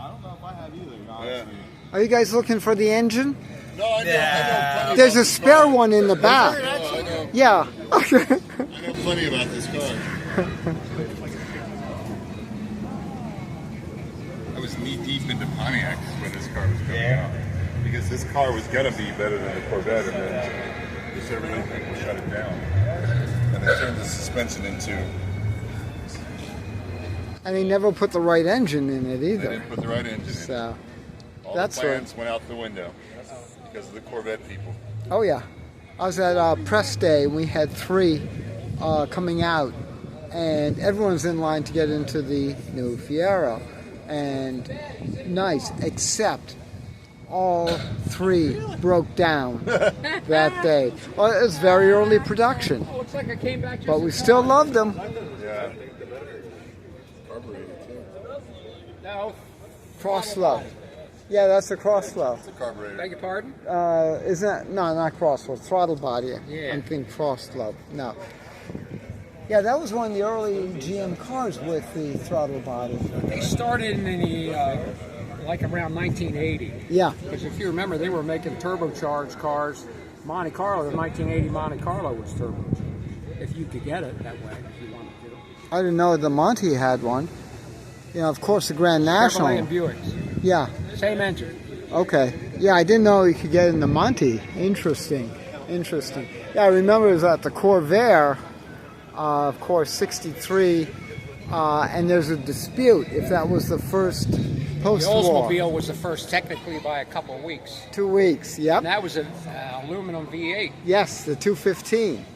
don't know if I have either, honestly. Are you guys looking for the engine? No, I know. There's a spare one in the back. I know. Yeah. I know plenty about this car. I was knee deep into Pontiacs when this car was coming out. Because this car was going to be better than the Corvette, and then just everybody will shut it down. And they turned the suspension into... And they never put the right engine in it either. They didn't put the right engine in. So, All that's the plans went out the window because of the Corvette people. Oh yeah, I was at press day and we had 3 coming out, and everyone's in line to get into the new Fiero, and nice, except all 3 broke down that day. Well, it was very early production, Looks like I came back but we still loved them. Yeah. No. Cross flow. Yeah, that's a cross flow. It's a carburetor. Beg your pardon? Isn't that, no, not cross flow, throttle body. Yeah. I'm thinking cross flow. No. Yeah, that was one of the early GM cars with the throttle body. They started in the, like around 1980. Yeah. Because if you remember, they were making turbocharged cars. Monte Carlo, the 1980 Monte Carlo was turbocharged. If you could get it that way, if you wanted to. I didn't know the Monte had one. You know, of course, the Grand National. Chevrolet and Buicks. Yeah. Same engine. Okay. Yeah, I didn't know you could get in the Monte. Interesting. Interesting. Yeah, I remember it was at the Corvair, of course, 63, and there's a dispute if that was the first post-war. The Oldsmobile was the first technically by a couple of weeks. 2 weeks, yep. And that was an aluminum V8. Yes, the 215.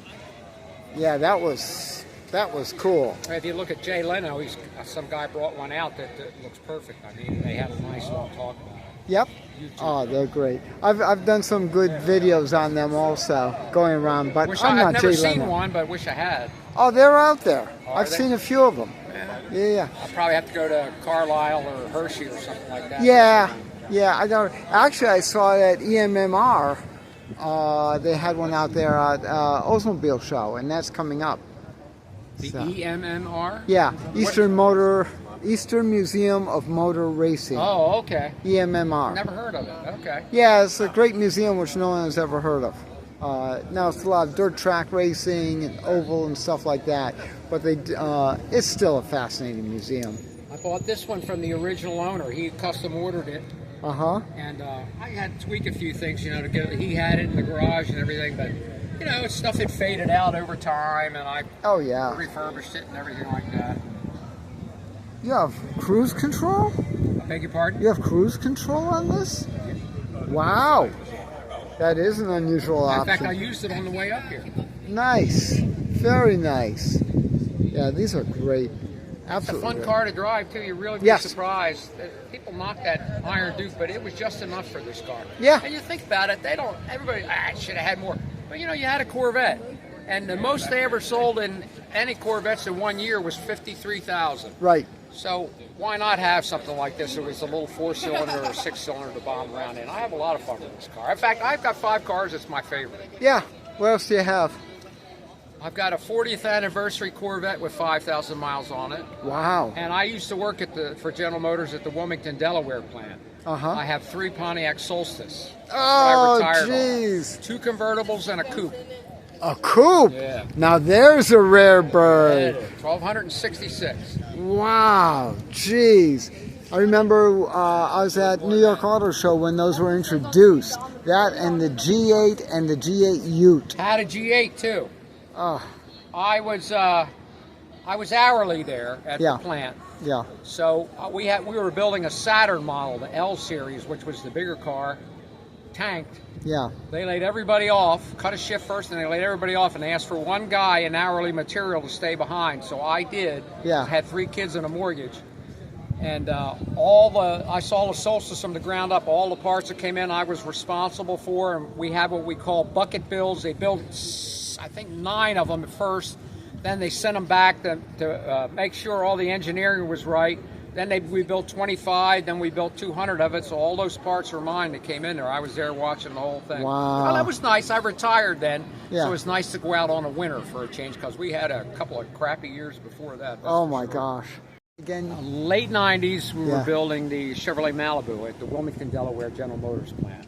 Yeah, that was cool. If you look at Jay Leno, some guy brought one out that looks perfect. I mean, they had a nice long talk about it. Yep. Oh, they're great. I've done some good videos on them also, going around, but I'm not Jay Leno. I've never seen one, but wish I had. Oh, they're out there. Are I've they? seen a few of them. Yeah. I'll probably have to go to Carlisle or Hershey or something like that. Yeah. I don't. Actually, I saw it at EMMR. They had one out there at Oldsmobile show, and that's coming up. The So. EMMR? Yeah, Eastern Museum of Motor Racing. Oh, okay. EMMR. Never heard of it. Okay. Yeah, it's a great museum which no one has ever heard of. Now it's a lot of dirt track racing and oval and stuff like that, but it's still a fascinating museum. I bought this one from the original owner. He custom ordered it. And I had to tweak a few things, you know, to get it. He had it in the garage and everything, but you know, stuff had faded out over time, and I refurbished it and everything like that. You have cruise control? I beg your pardon? You have cruise control on this? Wow. That is an unusual option. In fact, I used it on the way up here. Nice. Very nice. Yeah, these are great. Absolutely. It's a fun car to drive, too. You're really surprised. People knock that Iron Duke, but it was just enough for this car. Yeah. And you think about it, everybody, should have had more. But, you know, you had a Corvette. And the most they ever sold in any Corvettes in 1 year was 53,000. Right. So why not have something like this? It was a little 4-cylinder or 6-cylinder to bomb around in. I have a lot of fun with this car. In fact, I've got 5 cars. It's my favorite. Yeah. What else do you have? I've got a 40th anniversary Corvette with 5,000 miles on it. Wow. And I used to work for General Motors at the Wilmington, Delaware plant. I have 3 Pontiac Solstice. Oh, jeez. 2 convertibles and a coupe. A coupe? Yeah. Now there's a rare bird. 1,266. Wow, jeez. I remember I was at New York Auto Show when those were introduced. That and the G8 and the G8 Ute. Had a G8 too. Oh. I was hourly there at the plant. Yeah. So we were building a Saturn model, the L series, which was the bigger car, tanked. Yeah. They laid everybody off, cut a shift first, and they laid everybody off, and they asked for one guy in hourly material to stay behind. So I did. Yeah. I had 3 kids and a mortgage. And I saw the Solstice from the ground up. All the parts that came in, I was responsible for. And we have what we call bucket builds. They built, I think, 9 of them at first. Then they sent them back to make sure all the engineering was right. Then we built 25, then we built 200 of it, so all those parts were mine that came in there. I was there watching the whole thing. Wow. Well, that was nice. I retired then, Yeah. so it was nice to go out on a winter for a change, because we had a couple of crappy years before that. Oh my gosh. Again, Late 90s, we Yeah. were building the Chevrolet Malibu at the Wilmington, Delaware General Motors plant.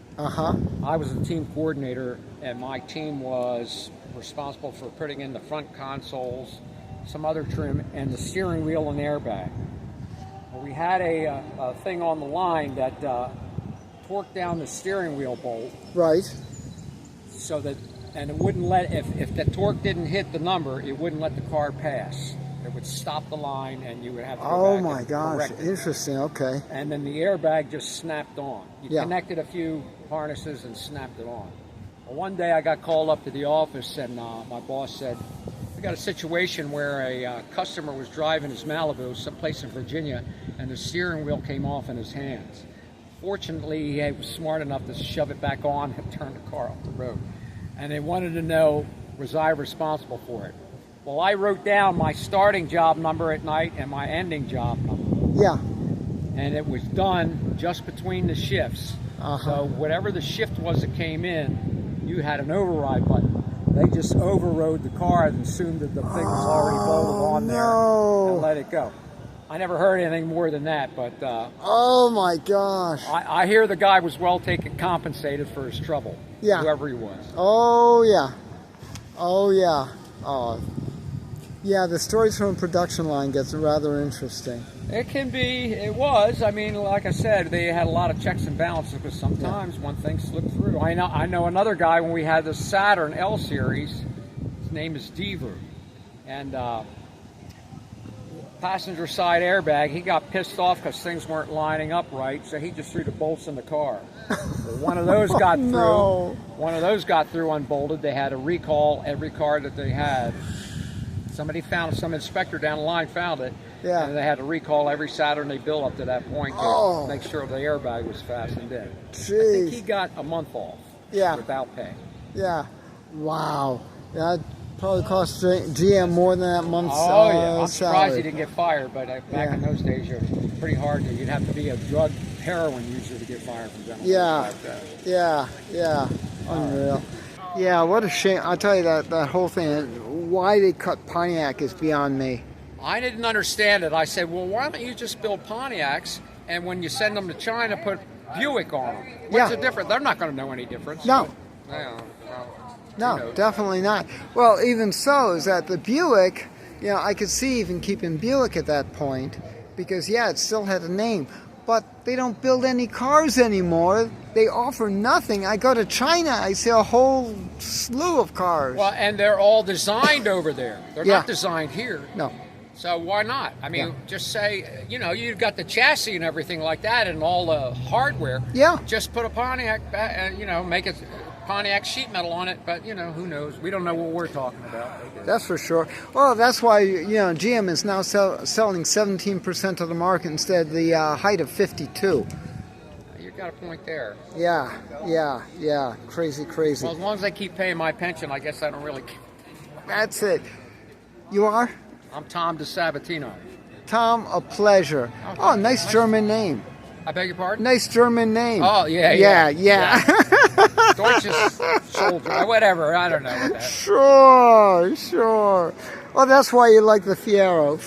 I was the team coordinator, and my team was responsible for putting in the front consoles, some other trim, and the steering wheel and airbag. Well, we had a thing on the line that torqued down the steering wheel bolt, right. so that, and it wouldn't let, if the torque didn't hit the number, it wouldn't let the car pass. It would stop the line, and you would have to go Oh back my and gosh, correct it. interesting, okay. And then the airbag just snapped on. You Yeah. connected a few harnesses and snapped it on. Well, one day I got called up to the office, and my boss said, we got a situation where a customer was driving his Malibu someplace in Virginia, and the steering wheel came off in his hands. Fortunately, he was smart enough to shove it back on and turn the car off the road. And they wanted to know, was I responsible for it? Well, I wrote down my starting job number at night and my ending job number. Yeah. And it was done just between the shifts. So whatever the shift was that came in, you had an override button. They just overrode the car and assumed that the thing was already bolted on there and let it go. I never heard anything more than that, but oh my gosh. I hear the guy was well taken compensated for his trouble, Yeah. whoever he was. Oh yeah. Oh yeah. Oh. Yeah, the stories from a production line gets rather interesting. It can be, it was. I mean, like I said, they had a lot of checks and balances, because sometimes one thing slipped through. I know another guy when we had the Saturn L Series. His name is Deaver, and passenger side airbag. He got pissed off because things weren't lining up right, so he just threw the bolts in the car. One of those got through. No. One of those got through unbolted. They had to recall every car that they had. Somebody found, some inspector down the line found it, Yeah. and they had to recall every Saturn they built up to that point to make sure the airbag was fastened in. Jeez. I think he got a month off without pay. Yeah. Wow. That probably cost GM more than that month's Oh, yeah. I'm surprised salary. he didn't get fired, but back in those days, it was pretty hard. You'd have to be a drug heroin user to get fired from General Motors like that. Yeah. Unreal. Yeah, what a shame. I'll tell you that whole thing, why they cut Pontiac is beyond me. I didn't understand it. I said, well, why don't you just build Pontiacs, and when you send them to China, put Buick on them? What's the difference? They're not going to know any difference. No. No, definitely not. Well, even so, is that the Buick, I could see even keeping Buick at that point, because, it still had a name. But they don't build any cars anymore. They offer nothing. I go to China, I see a whole slew of cars. Well, and they're all designed over there. They're not designed here. No. So why not? I mean, just say, you've got the chassis and everything like that and all the hardware. Yeah. Just put a Pontiac, make it Pontiac sheet metal on it. But, who knows? We don't know what we're talking about. That's for sure. Well, that's why, GM is now selling 17% of the market instead of the height of 52. You got a point there. Yeah. Crazy. Well, as long as they keep paying my pension, I guess I don't really care. That's it. You are? I'm Tom DeSabatino. Tom, a pleasure. Oh, nice German name. I beg your pardon? Nice German name. Oh, yeah. Deutsches soldier, whatever. I don't know what that. Sure. Well, that's why you like the Fiero.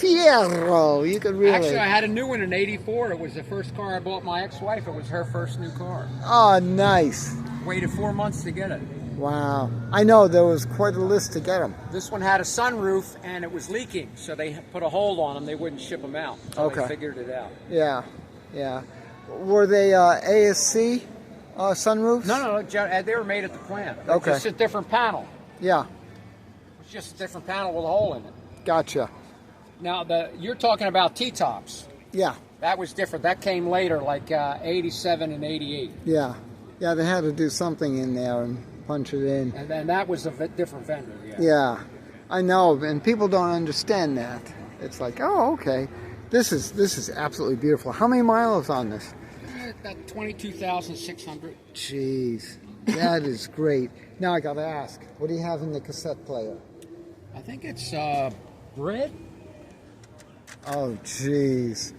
You could really. Actually, I had a new one in '84. It was the first car I bought my ex-wife. It was her first new car. Oh, nice. Waited 4 months to get it. Wow. I know, there was quite a list to get them. This one had a sunroof and it was leaking, so they put a hold on them. They wouldn't ship them out until they figured it out. Yeah. Were they ASC sunroofs? No, they were made at the plant. Okay. It's just a different panel. Yeah. It's just a different panel with a hole in it. Gotcha. Now, you're talking about T-tops. Yeah. That was different. That came later, like 87 and 88. Yeah, they had to do something in there and punch it in. And then that was a different vendor, Yeah, I know, and people don't understand that. It's like, oh, okay. This is absolutely beautiful. How many miles on this? About 22,600. Jeez, that is great. Now I gotta ask, what do you have in the cassette player? I think it's bread. Oh, jeez.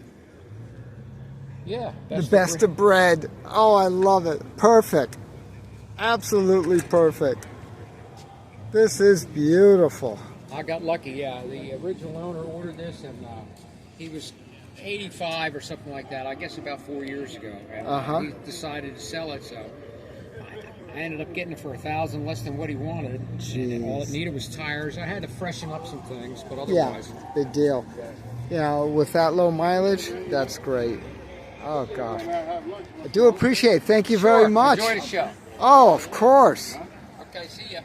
Yeah. The best of bread. Oh, I love it. Perfect. Absolutely perfect. This is beautiful. I got lucky, yeah. The original owner ordered this, and he was 85 or something like that, I guess about 4 years ago. And he decided to sell it, so I ended up getting it for $1,000 less than what he wanted. And all it needed was tires. I had to freshen up some things, but otherwise... Yeah, big deal. You know, with that low mileage, that's great. Oh, gosh. I do appreciate it. Thank you very much. Enjoy the show. Oh, of course. Okay, see ya.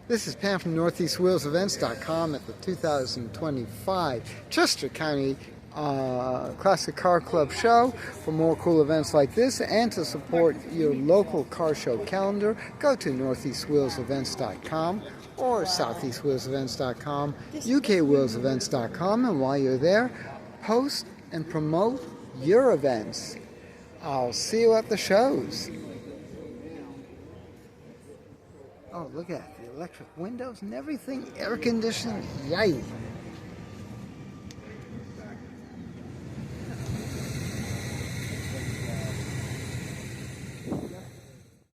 This is Pam from NortheastWheelsEvents.com at the 2025 Chester County Classic Car Club Show. For more cool events like this and to support your local car show calendar, go to NortheastWheelsEvents.com or SoutheastWheelsEvents.com, UKWheelsEvents.com, and while you're there, post and promote your events. I'll see you at the shows. Oh, look at that. The electric windows and everything. Air conditioning. Yay.